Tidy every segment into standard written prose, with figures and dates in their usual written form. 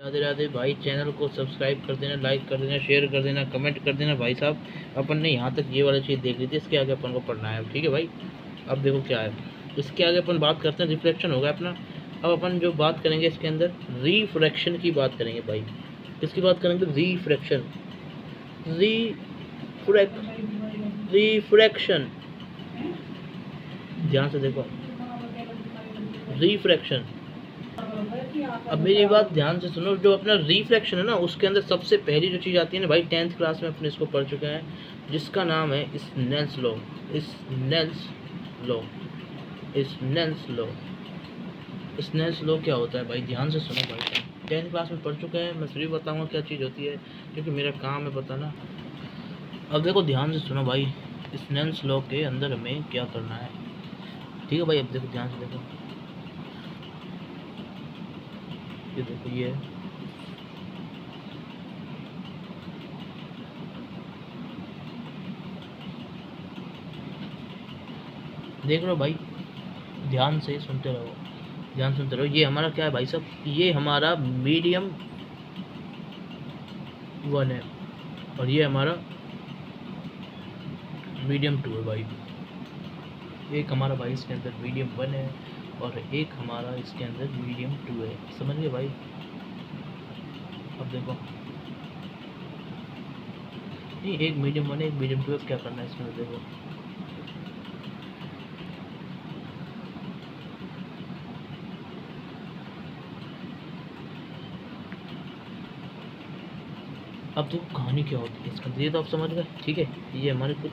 राधे राधे भाई। चैनल को सब्सक्राइब कर देना, लाइक कर देना, शेयर कर देना, कमेंट कर देना। भाई साहब अपन ने यहाँ तक ये वाला चीज़ देख ली थी, इसके आगे अपन को पढ़ना है, ठीक है भाई। अब देखो क्या है, इसके आगे अपन बात करते हैं, रिफ्लेक्शन होगा अपना। अब अपन जो बात करेंगे इसके अंदर रिफ्रैक्शन की बात करेंगे भाई। किसकी बात करेंगे? रिफ्रैक्शन। रिफ्रैक्शन, ध्यान से देखो, रिफ्रैक्शन। अब मेरी बात ध्यान से सुनो, जो अपना रिफ्रैक्शन है ना, उसके अंदर सबसे पहली जो चीज़ आती है ना भाई, 10th क्लास में अपने इसको पढ़ चुके हैं, जिसका नाम है Snell's law. Snell's law, Snell's law. Snell's law क्या होता है भाई? ध्यान से सुनो भाई, 10th क्लास में पढ़ चुके हैं, मैं फिर भी बताऊँगा क्या चीज़ होती है, क्योंकि मेरा काम है बताना। अब देखो ध्यान से सुनो भाई, स्नेल्स लॉ के अंदर हमें क्या करना है, ठीक है भाई। अब देखो ध्यान से देखो, ये देखो, ये देख लो भाई, ध्यान से सुनते रहो, ध्यान सुनते रहो। ये हमारा क्या है भाई साहब? ये हमारा मीडियम 1 है और ये हमारा मीडियम 2 है भाई। एक हमारा भाई इसके अंदर मीडियम 1 है और एक हमारा इसके अंदर मीडियम 2 है, समझ गए भाई। अब देखो, नहीं, एक मीडियम 1 है, एक मीडियम 2 है। क्या करना है इसमें देखो, अब देखो कहानी क्या होती है इसका, ये तो आप समझ गए, ठीक है। ये हमारे कुछ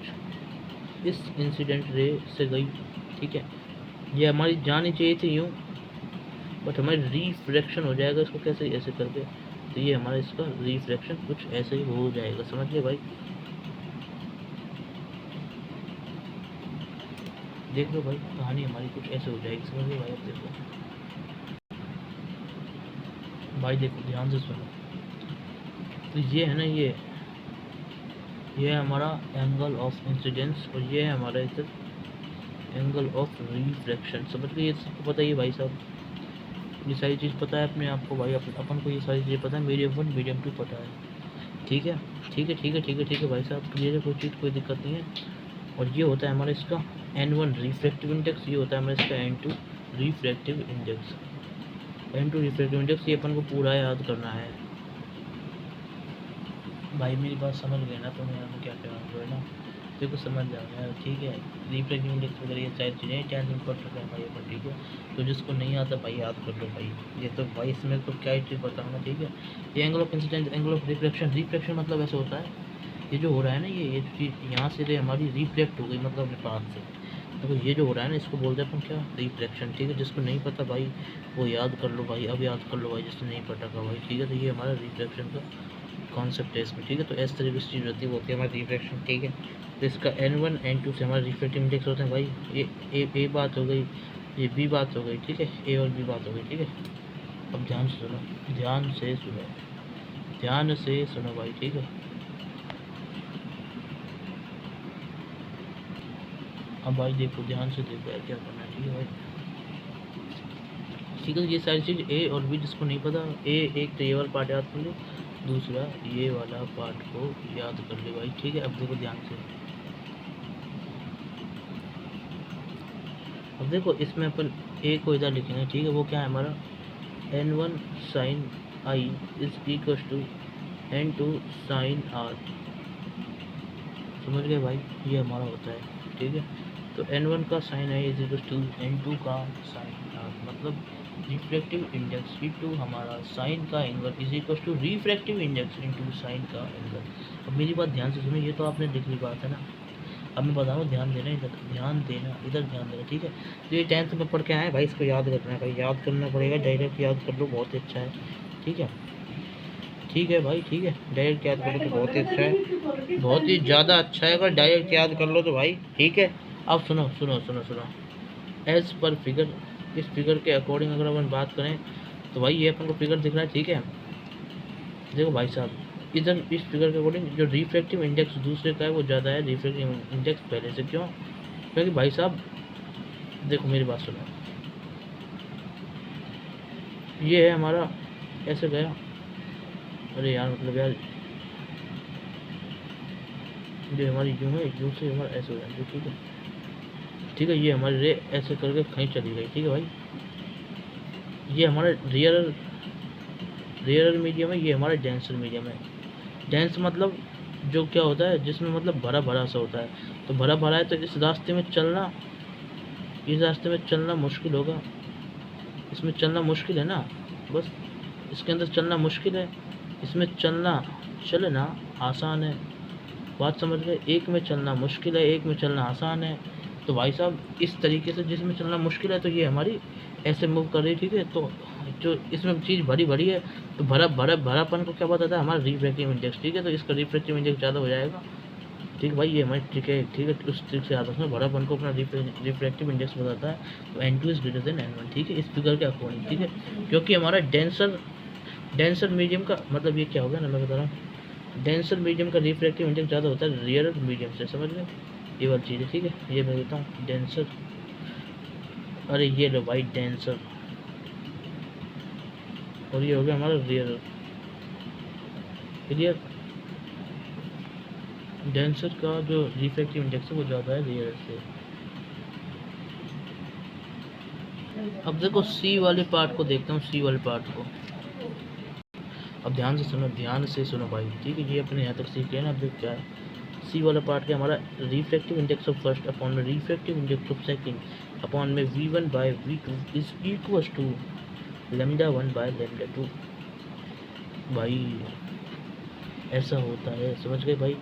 इस इंसिडेंट रे से गई, ठीक है। ये हमारी जानी चाहिए थी यूँ, बट हमारी रिफ्रैक्शन हो जाएगा इसको कैसे, ऐसे करके। तो ये हमारा इसका रिफ्रैक्शन कुछ ऐसे ही हो जाएगा, समझ गए भाई। देख लो भाई, कहानी हमारी कुछ ऐसे हो जाएगी, समझ गए भाई। अब देखो भाई, देखो ध्यान से सुनो। तो ये है ना, ये है हमारा एंगल ऑफ इंसिडेंस और ये है हमारा इधर एंगल ऑफ रिफ्रैक्शन, समझ गए। ये सबको पता ही है भाई साहब, ये सारी चीज़ पता है अपने आपको भाई, अपन को ये सारी चीज़ें पता है। मीडियम 1 मीडियम 2 पता है, ठीक है, ठीक है, ठीक है, ठीक है, ठीक है भाई साहब, क्लियर है, कोई चीज़ कोई दिक्कत नहीं है। और ये होता है हमारा इसका N1 रिफ्रैक्टिव इंडेक्स, ये होता है हमारा इसका N2 refractive index. N2 refractive index, ये अपन को पूरा याद करना है भाई। मेरी बात समझ गए ना? तो मैं क्या कह रहा हूँ, जो है ना, देखो समझ जाओ यार, ठीक है। रिफ्रैक्टिव इंडेक्स वगैरह ये सारी चीज़ें 10th में पढ़ चुके हैं भाई अपन, ठीक है। तो जिसको नहीं आता भाई याद कर लो भाई, ये तो भाई इसमें तो क्या ही चीज़ बताऊँगा, ठीक है। ये angle of incidence, angle of reflection. Reflection मतलब ऐसे होता है, ये जो हो रहा है ना, ये चीज़ यहाँ से हमारी रिफ्लेक्ट हो गई, मतलब अपने पास से। देखो ये जो हो रहा है ना, इसको बोलते हैं अपन क्या, रिफ्लेक्शन, ठीक है। जिसको नहीं पता भाई वो याद कर लो भाई, अब याद कर लो भाई, जिसने नहीं पता का भाई, ठीक है। तो ये हमारा रिफ्लेक्शन का कॉन्सेप्ट है इसमें, ठीक है। तो इस तरीके से चीज़ होती है, वो होती है हमारी रिफ्लेक्शन, ठीक है। तो इसका N1 N2 से हमारा रिफ्लेक्टिव इंडेक्स होते हैं भाई। ये ए बात हो गई, ये बी बात हो गई, ठीक है। ए और बी बात हो गई, ठीक है। अब ध्यान से सुनो, ध्यान से सुनो, ध्यान से सुनो भाई, ठीक है। अब भाई देखो, ध्यान से देखो यार क्या करना है, ठीक है भाई, ठीक है। ये सारी चीज़ ए और बी, जिसको नहीं पता, एक तो ये वाला पार्ट याद कर लो, दूसरा ये वाला पार्ट को याद कर ले भाई, ठीक है। अब देखो ध्यान से, अब देखो इसमें अपन ए को इधर लिखेंगे, ठीक है। वो क्या है हमारा N1 sine i is equal to N2 sine r, समझ गए भाई। ये हमारा होता है, ठीक है। तो N1 का sine i is equal to N2 का साइन आर, मतलब रिफ्रैक्टिव इंडेक्स इंटू हमारा साइन का angle is equal to refractive index into sine का एंगल। अब मेरी बात ध्यान से सुनो, ये तो आपने लिख ली बात है ना। अब मैं बता रहा हूँ, ध्यान देना, इधर ध्यान देना, इधर ध्यान देना, ठीक है। तो ये 10th में पढ़ के आए भाई, इसको याद करना है भाई, याद करना पड़ेगा, डायरेक्ट याद कर लो, बहुत ही अच्छा है, ठीक है। ठीक है भाई, ठीक है, डायरेक्ट याद कर लो तो बहुत ही अच्छा है, बहुत ही ज़्यादा अच्छा है अगर डायरेक्ट याद कर लो तो भाई, ठीक है। अब सुनो सुनो सुनो सुनो, एज पर फिगर, इस फिगर के अकॉर्डिंग अगर अपन बात करें तो भाई ये अपन को फिगर दिख रहा है, ठीक है। देखो भाई साहब, इधर इस फिगर के अकॉर्डिंग जो रिफ्रैक्टिव इंडेक्स दूसरे का है वो ज़्यादा है रिफ्रैक्टिव इंडेक्स पहले से, क्यों? क्योंकि भाई साहब देखो मेरी बात सुनो, ये है हमारा, ऐसे गया, अरे यार मतलब यार ये हमारी यूँ है, यूँ से हमारा ऐसे हो जाएंगे, ठीक है ठीक है। ये हमारी रे ऐसे करके कहीं चली गई, ठीक है भाई। ये हमारा रेयर मीडियम है, ये हमारा डेंसर मीडियम है। डेंस मतलब जो क्या होता है, जिसमें मतलब भरा भरा सा होता है। तो भरा भरा है तो इस रास्ते में चलना मुश्किल होगा, इसमें चलना मुश्किल है ना, बस इसके अंदर चलना मुश्किल है, इसमें चलना आसान है। बात समझ गए, एक में चलना मुश्किल है, एक में चलना आसान है। तो भाई साहब इस तरीके से जिसमें चलना मुश्किल है तो ये हमारी ऐसे मूव कर रही है, ठीक है। तो जो इसमें चीज़ भरी भरी है तो भरापन को क्या बताता है, हमारा रिफ्रैक्टिव इंडेक्स, ठीक है। तो इसका रिफ्रैक्टिव इंडेक्स ज़्यादा हो जाएगा, ठीक भाई। ये हमारी ट्रिक है, ठीक है। उस ट्रिक से याद रखना, भरापन को अपना रिफ्रैक्टिव इंडेक्स बताता है। तो N2 is greater than N1, ठीक है, इस फिगर के अकॉर्डिंग, ठीक है। क्योंकि हमारा डेंसर मीडियम का मतलब ये क्या होगा ना, मैं बता रहा हूँ, डेंसर मीडियम का रिफ्रैक्टिव इंडेक्स ज़्यादा होता है रेयर मीडियम से, समझ गए, ये वाली चीज़ है, ठीक है। ये मैं देता हूँ डेंसर, अरे ये लो भाई डेंसर, और ये हो गया हमारा रेयर, क्लियर। डेंसर का जो रिफ्रैक्टिव इंडेक्स है वो ज़्यादा है रेयर से। अब देखो सी वाले पार्ट को देखता हूँ, सी वाले पार्ट को अब ध्यान से सुनो भाई, ठीक है। ये अपने यहाँ तक सीख लिया ना। अब देखो क्या है सी वाला पार्ट के, हमारा refractive index of first upon में refractive index of second upon में v1 by v2 is equals to λ1 by λ2। भाई ऐसा होता है, समझ गए भाई।